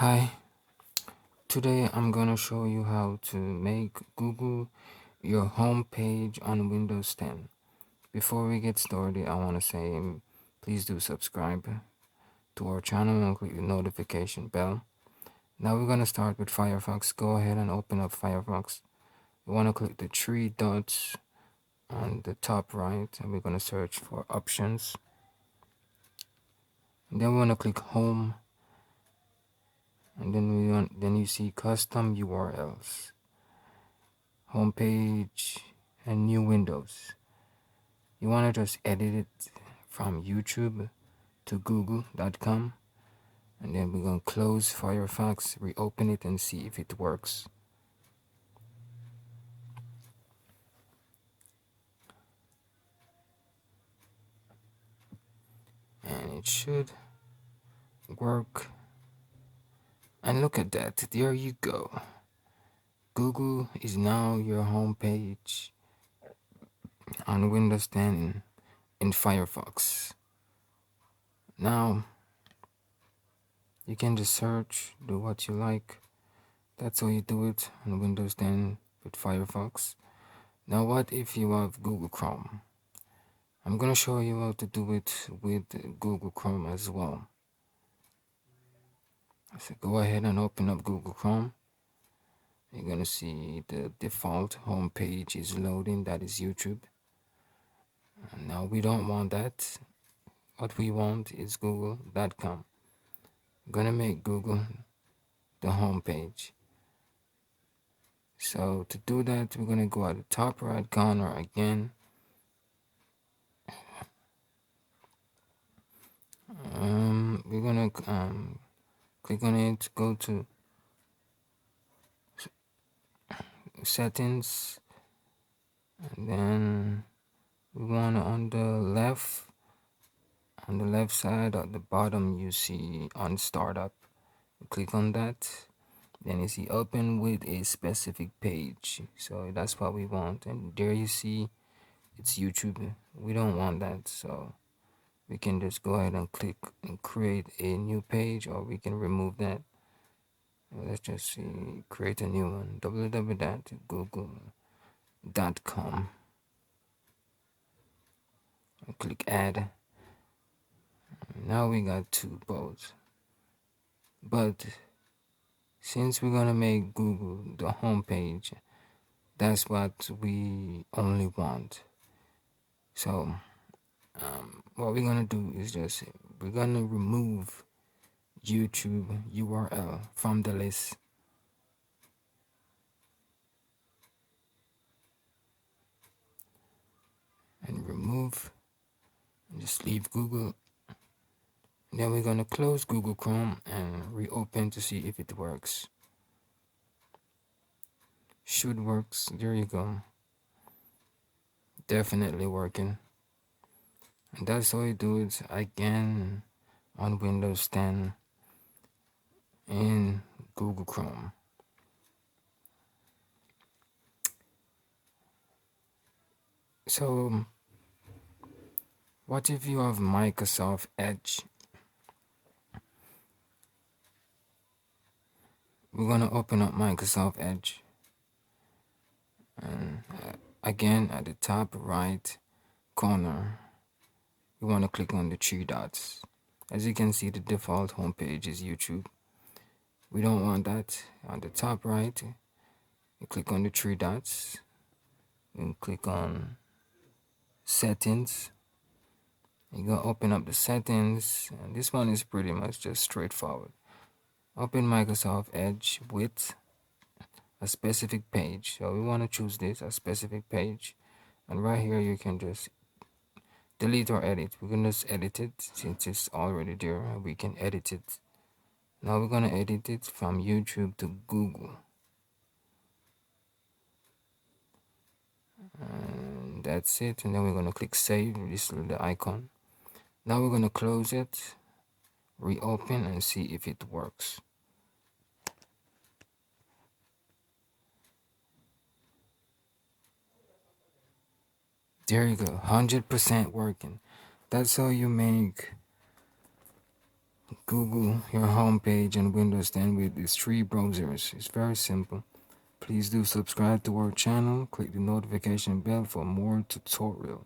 Hi, today I'm gonna show you how to make Google your home page on Windows 10. Before we get started, I want to say please do subscribe to our channel and click the notification bell. Now we're gonna start with Firefox. Go ahead and open up Firefox. You want to click the three dots on the top right and we're gonna search for options. And then we want to click home and then you see custom URLs, homepage, and new windows. You want to just edit it from YouTube to google.com, and then we're going to close Firefox, reopen it, and see if it works. And it should work. And look at that, there you go. Google is now your home page on Windows 10 in Firefox. Now you can just search, do what you like. That's how you do it on Windows 10 with Firefox. Now what if you have Google Chrome? I'm gonna show you how to do it with Google Chrome as well. So go ahead and open up Google Chrome. You're gonna see the default home page is loading, that is YouTube. And now we don't want that. What we want is google.com. I'm gonna make Google the home page. So to do that, we're gonna go at the top right corner again. We're gonna click on it, go to settings, and then we want on the left side at the bottom you see on startup. Click on that, then you see open with a specific page, so that's what we want. And there you see it's YouTube. We don't want that, so we can just go ahead and click and create a new page, or we can remove that. Let's just see, create a new one, www.google.com, and click add. Now we got two posts, but since we're gonna make Google the home page, that's what we only want. So what we're gonna do is just we're gonna remove YouTube URL from the list. And remove, and just leave Google. Then we're gonna close Google Chrome and reopen to see if it works. Should works. There you go. Definitely working. And that's how you do it again on Windows 10 in Google Chrome. So what if you have Microsoft Edge? We're gonna open up Microsoft Edge, and again at the top right corner you want to click on the three dots. As you can see, the default homepage is YouTube. We don't want that. On the top right you click on the three dots and click on settings. You go open up the settings, and this one is pretty much just straightforward. Open Microsoft Edge with a specific page. So we want to choose this, a specific page, and right here you can just delete or edit. We can just edit it since it's already there. We can edit it. Now we're gonna edit it from YouTube to Google, and that's it. And then we're gonna click save, this little icon. Now we're gonna close it, reopen, and see if it works. There you go, 100% working. That's how you make Google your homepage on Windows 10 with these three browsers. It's very simple. Please do subscribe to our channel. Click the notification bell for more tutorial.